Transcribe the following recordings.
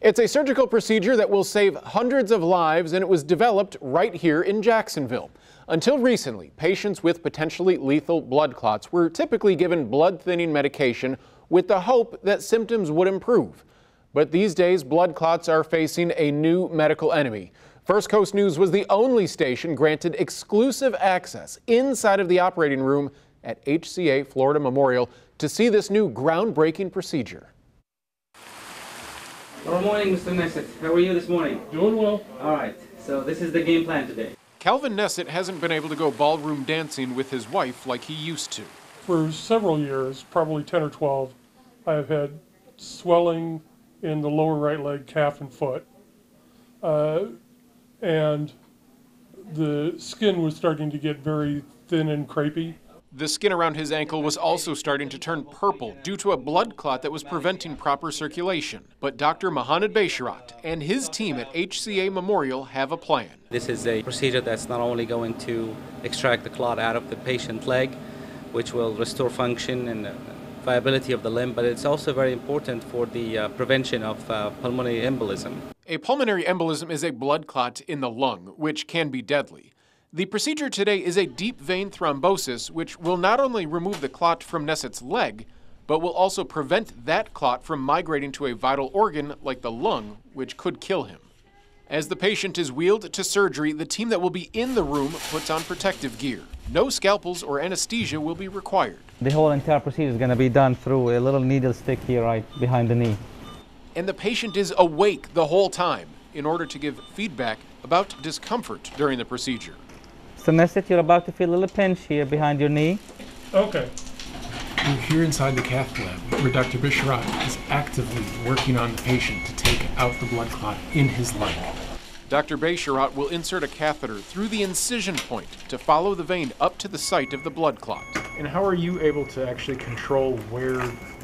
It's a surgical procedure that will save hundreds of lives, and it was developed right here in Jacksonville. Until recently, patients with potentially lethal blood clots were typically given blood-thinning medication with the hope that symptoms would improve. But these days, blood clots are facing a new medical enemy. First Coast News was the only station granted exclusive access inside of the operating room at HCA Florida Memorial to see this new groundbreaking procedure. Good morning, Mr. Nessett. How are you this morning? Doing well. All right, so this is the game plan today. Calvin Nessett hasn't been able to go ballroom dancing with his wife like he used to. For several years, probably 10 or 12, I have had swelling in the lower right leg, calf, and foot. And the skin was starting to get very thin and crepey. The skin around his ankle was also starting to turn purple due to a blood clot that was preventing proper circulation. But Dr. Mohamed Beisharat and his team at HCA Memorial have a plan. This is a procedure that's not only going to extract the clot out of the patient's leg, which will restore function and viability of the limb, but it's also very important for the prevention of pulmonary embolism. A pulmonary embolism is a blood clot in the lung, which can be deadly. The procedure today is a deep vein thrombosis, which will not only remove the clot from Nessett's leg, but will also prevent that clot from migrating to a vital organ like the lung, which could kill him. As the patient is wheeled to surgery, the team that will be in the room puts on protective gear. No scalpels or anesthesia will be required. The whole entire procedure is going to be done through a little needle stick here right behind the knee. And the patient is awake the whole time in order to give feedback about discomfort during the procedure. So Nessett, you're about to feel a little pinch here behind your knee. Okay. We're here inside the cath lab where Dr. Beisharat is actively working on the patient to take out the blood clot in his leg. Dr. Beisharat will insert a catheter through the incision point to follow the vein up to the site of the blood clot. And how are you able to actually control where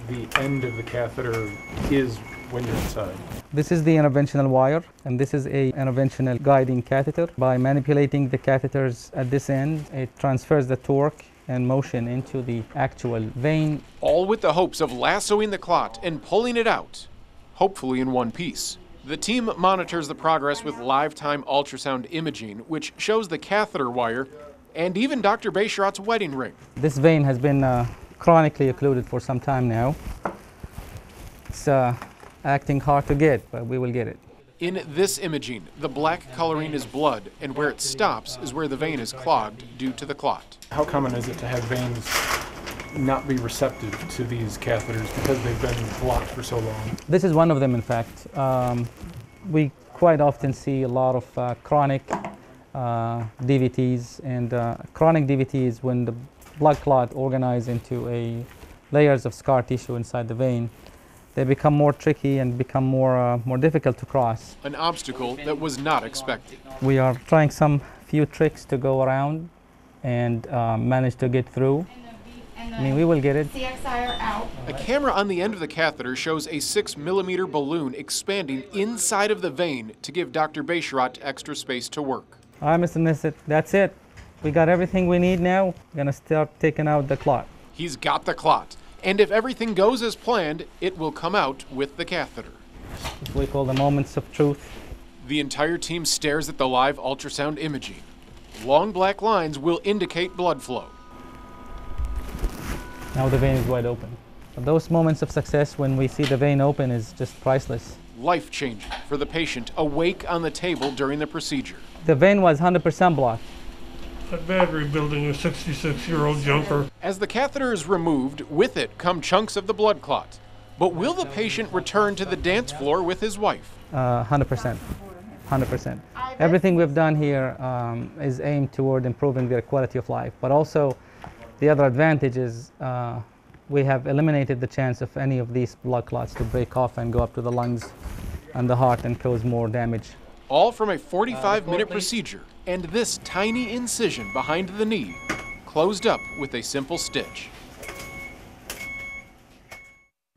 the end of the catheter is when you're inside? This is the interventional wire, and this is a interventional guiding catheter. By manipulating the catheters at this end, it transfers the torque and motion into the actual vein. All with the hopes of lassoing the clot and pulling it out, hopefully in one piece. The team monitors the progress with live-time ultrasound imaging, which shows the catheter wire and even Dr. Beisharat's wedding ring. This vein has been chronically occluded for some time now. It's acting hard to get, but we will get it. In this imaging, the black coloring is blood, and where it stops is where the vein is clogged due to the clot. How common is it to have veins not be receptive to these catheters because they've been blocked for so long? This is one of them, in fact. We quite often see a lot of chronic DVTs, and chronic DVTs when the blood clot organizes into layers of scar tissue inside the vein. They become more tricky and become more difficult to cross. An obstacle that was not expected. We are trying some few tricks to go around and manage to get through. I mean, we will get it. A camera on the end of the catheter shows a 6-millimeter balloon expanding inside of the vein to give Dr. Beisharat extra space to work. All right, Mr. Nessett, that's it. We got everything we need now. We're gonna start taking out the clot. He's got the clot. And if everything goes as planned, it will come out with the catheter. What we call the moments of truth. The entire team stares at the live ultrasound imaging. Long black lines will indicate blood flow. Now the vein is wide open. But those moments of success when we see the vein open is just priceless. Life-changing for the patient awake on the table during the procedure. The vein was 100% blocked. That battery building a 66-year-old junker. As the catheter is removed, with it come chunks of the blood clot. But will the patient return to the dance floor with his wife? 100%. 100%. Everything we've done here is aimed toward improving their quality of life. But also, the other advantage is we have eliminated the chance of any of these blood clots to break off and go up to the lungs and the heart and cause more damage. All from a 45-minute procedure, and this tiny incision behind the knee closed up with a simple stitch.